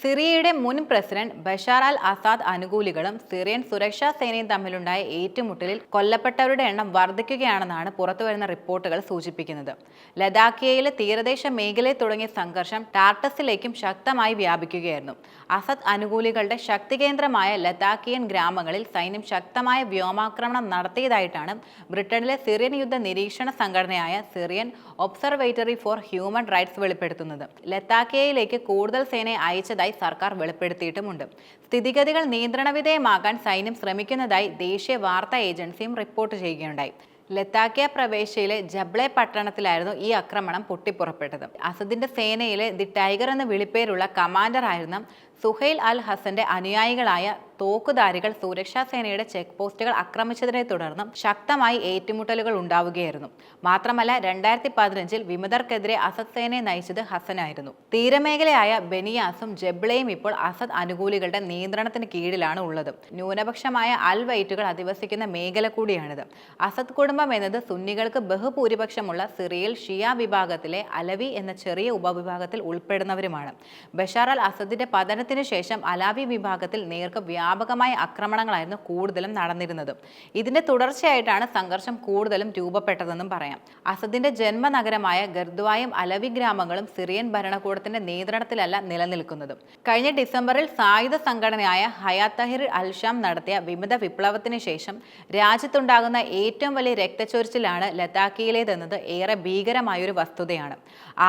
സിറിയയുടെ മുൻ president Bashar al Assad അനുകൂലികളും സിറിയൻ സുരക്ഷാ സേനയും തമ്മിലുണ്ടായ ഏറ്റുമുട്ടലിൽ കൊല്ലപ്പെട്ടവരുടെ എണ്ണം വർദ്ധിക്കുകയാണെന്നാണ് പുറത്തുവരുന്ന റിപ്പോർട്ടുകൾ സൂചിപ്പിക്കുന്നത്. ലഡാക്കിയയിലെ തീരദേശ മേഖലയിൽ തുടങ്ങിയ സംഘർഷം ടാർട്ടസിലേക്കും ശക്തമായി വ്യാപിക്കുകയായിരുന്നു. അസദ് അനുകൂലികളുടെ ശക്തി കേന്ദ്രമായ ലഡാക്കിയൻ ഗ്രാമങ്ങളിൽ സൈന്യം ശക്തമായ വ്യോമാക്രമണം നടത്തിയതായിട്ടാണ് ബ്രിട്ടനിലെ സിറിയൻ യുദ്ധ നിരീക്ഷണ സംഘടനയായ Syrian observatory for human rights വെളിപ്പെടുത്തുന്നത്. ലഡാക്കിയയിലേക്ക് കൂടുതൽ സേനയെ അയച്ചതായി സർക്കാർ വെളിപ്പെടുത്തിയിട്ടുമുണ്ട്. സ്ഥിതിഗതികൾ നിയന്ത്രണ വിധേയമാക്കാൻ സൈന്യം ശ്രമിക്കുന്നതായി ദേശീയ വാർത്താ ഏജൻസിയും റിപ്പോർട്ട് ചെയ്യുകയുണ്ടായി. ലത്താക്കിയ പ്രവേശയിലെ ജബ്ലെ പട്ടണത്തിലായിരുന്നു ഈ ആക്രമണം പൊട്ടിപ്പുറപ്പെട്ടത്. അസദിന്റെ സേനയിലെ ദി ടൈഗർ എന്ന വിളിപ്പേരുള്ള കമാൻഡർ ആയിരുന്ന സുഹൈൽ അൽ ഹസന്റെ അനുയായികളായ തോക്കുധാരികൾ സുരക്ഷാ സേനയുടെ ചെക്ക് പോസ്റ്റുകൾ ആക്രമിച്ചതിനെ തുടർന്ന് ശക്തമായി ഏറ്റുമുട്ടലുകൾ ഉണ്ടാവുകയായിരുന്നു. മാത്രമല്ല 2015 വിമതർക്കെതിരെ അസദ് സേനയെ നയിച്ചത് ഹസനായിരുന്നു. തീരമേഖലയായ ബെനിയാസും ജബ്ലയും ഇപ്പോൾ അസദ് അനുകൂലികളുടെ നിയന്ത്രണത്തിന് കീഴിലാണ് ഉള്ളത്. ന്യൂനപക്ഷമായ അൽ വൈറ്റുകൾ അധിവസിക്കുന്ന മേഖല കൂടിയാണിത്. അസദ് കുടുംബം എന്നത് സുന്നികൾക്ക് ബഹുഭൂരിപക്ഷമുള്ള സിറിയയിൽ ഷിയ വിഭാഗത്തിലെ അലവി എന്ന ചെറിയ ഉപവിഭാഗത്തിൽ ഉൾപ്പെടുന്നവരുമാണ്. ബഷാർ അൽ അസദിന്റെ പതനത്തിന് ശേഷം അലാവി വിഭാഗത്തിൽ നേർക്ക് വ്യാപകമായ ആക്രമണങ്ങളായിരുന്നു കൂടുതലും നടന്നിരുന്നത്. ഇതിന്റെ തുടർച്ചയായിട്ടാണ് സംഘർഷം കൂടുതലും രൂപപ്പെട്ടതെന്നും പറയാം. അസദിന്റെ ജന്മനഗരമായ ഗർദ്വായും അലവി ഗ്രാമങ്ങളും സിറിയൻ ഭരണകൂടത്തിന്റെ നിയന്ത്രണത്തിലല്ല നിലനിൽക്കുന്നത്. കഴിഞ്ഞ ഡിസംബറിൽ സായുധ സംഘടനയായ ഹയാത്ത് തഹ്രീർ അൽ ഷാം നടത്തിയ വിമത വിപ്ലവത്തിന് ശേഷം രാജ്യത്തുണ്ടാകുന്ന ഏറ്റവും വലിയ രക്തച്ചൊരിച്ചിലാണ് ലഡാക്കിയിലേതെന്നത് ഏറെ ഭീകരമായൊരു വസ്തുതയാണ്.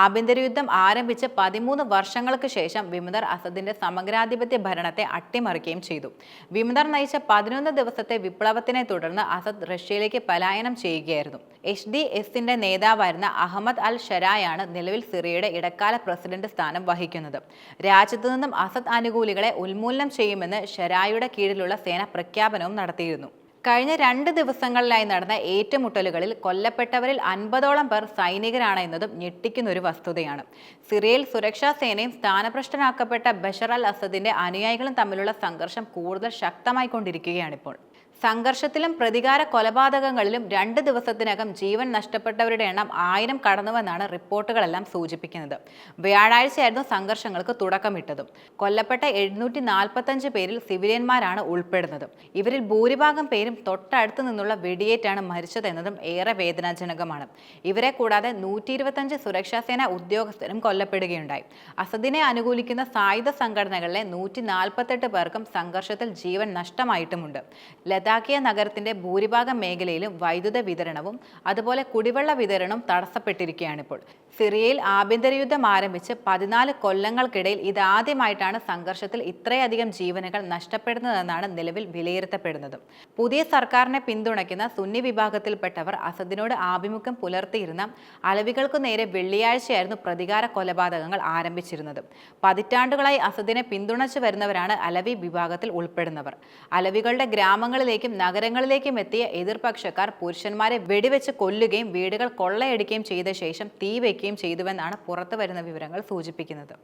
ആഭ്യന്തര യുദ്ധം ആരംഭിച്ച് 13 വർഷങ്ങൾക്ക് ശേഷം വിമതർ അസദിന്റെ സമഗ്രാധിപത്യ ഭരണത്തെ അട്ടിമറിക്കുകയും ചെയ്തു. വിമതർ നയിച്ച 11 ദിവസത്തെ വിപ്ലവത്തിനെ തുടർന്ന് അസദ് റഷ്യയിലേക്ക് പലായനം ചെയ്യുകയായിരുന്നു. HDSന്റെ നേതാവായിരുന്ന അഹമ്മദ് അൽ ഷരായാണ് നിലവിൽ സിറിയയുടെ ഇടക്കാല പ്രസിഡന്റ് സ്ഥാനം വഹിക്കുന്നത്. രാജ്യത്തു നിന്നും അസദ് അനുകൂലികളെ ഉന്മൂലനം ചെയ്യുമെന്ന് ഷരായുടെ കീഴിലുള്ള സേന പ്രഖ്യാപനവും നടത്തിയിരുന്നു. കഴിഞ്ഞ 2 ദിവസങ്ങളിലായി നടന്ന ഏറ്റുമുട്ടലുകളിൽ കൊല്ലപ്പെട്ടവരിൽ 50ഓളം പേർ സൈനികരാണ് എന്നതും ഞെട്ടിക്കുന്ന ഒരു വസ്തുതയാണ്. സിറിയയിൽ സുരക്ഷാ സേനയും സ്ഥാനഭ്രഷ്ടനാക്കപ്പെട്ട ബഷർ അൽ അസദിന്റെ അനുയായികളും തമ്മിലുള്ള സംഘർഷം കൂടുതൽ ശക്തമായിക്കൊണ്ടിരിക്കുകയാണിപ്പോൾ. സംഘർഷത്തിലും പ്രതികാര കൊലപാതകങ്ങളിലും 2 ദിവസത്തിനകം ജീവൻ നഷ്ടപ്പെട്ടവരുടെ എണ്ണം 1000 കടന്നുവെന്നാണ് റിപ്പോർട്ടുകളെല്ലാം സൂചിപ്പിക്കുന്നത്. വ്യാഴാഴ്ചയായിരുന്നു സംഘർഷങ്ങൾക്ക് തുടക്കമിട്ടതും. കൊല്ലപ്പെട്ട 745 പേരിൽ സിവിലിയന്മാരാണ് ഉൾപ്പെടുന്നത്. ഇവരിൽ ഭൂരിഭാഗം പേരും തൊട്ടടുത്ത് നിന്നുള്ള വെടിയേറ്റാണ് മരിച്ചതെന്നതും ഏറെ വേദനാജനകമാണ്. ഇവരെ കൂടാതെ 125 സുരക്ഷാ സേന ഉദ്യോഗസ്ഥരും കൊല്ലപ്പെടുകയുണ്ടായി. അസദിനെ അനുകൂലിക്കുന്ന സായുധ സംഘടനകളിലെ 148 പേർക്കും സംഘർഷത്തിൽ ജീവൻ നഷ്ടമായിട്ടുമുണ്ട്. ലഡാക്കിയ നഗരത്തിന്റെ ഭൂരിഭാഗം മേഖലയിലും വൈദ്യുത വിതരണവും അതുപോലെ കുടിവെള്ള വിതരണവും തടസ്സപ്പെട്ടിരിക്കുകയാണിപ്പോൾ. സിറിയയിൽ ആഭ്യന്തര യുദ്ധം ആരംഭിച്ച് 14 കൊല്ലങ്ങൾക്കിടയിൽ ഇതാദ്യമായിട്ടാണ് സംഘർഷത്തിൽ ഇത്രയധികം ജീവനുകൾ നഷ്ടപ്പെടുന്നതെന്നാണ് നിലവിൽ വിലയിരുത്തപ്പെടുന്നത്. പുതിയ സർക്കാരിനെ പിന്തുണയ്ക്കുന്ന സുന്നി വിഭാഗത്തിൽപ്പെട്ടവർ അസദിനോട് ആഭിമുഖ്യം പുലർത്തിയിരുന്ന അലവികൾക്കു നേരെ വെള്ളിയാഴ്ചയായിരുന്നു പ്രതികാര കൊലപാതകങ്ങൾ ആരംഭിച്ചിരുന്നത്. പതിറ്റാണ്ടുകളായി അസദിനെ പിന്തുണച്ചു വരുന്നവരാണ് അലവി വിഭാഗത്തിൽ ഉൾപ്പെടുന്നവർ. അലവികളുടെ ഗ്രാമങ്ങളിലേക്കും നഗരങ്ങളിലേക്കും എത്തിയ എതിർപക്ഷക്കാർ പുരുഷന്മാരെ വെടിവെച്ച് കൊല്ലുകയും വീടുകൾ കൊള്ളയടിക്കുകയും ചെയ്ത ശേഷം തീ വയ്ക്കുകയും ചെയ്തുവെന്നാണ് പുറത്തുവരുന്ന വിവരങ്ങൾ സൂചിപ്പിക്കുന്നത്.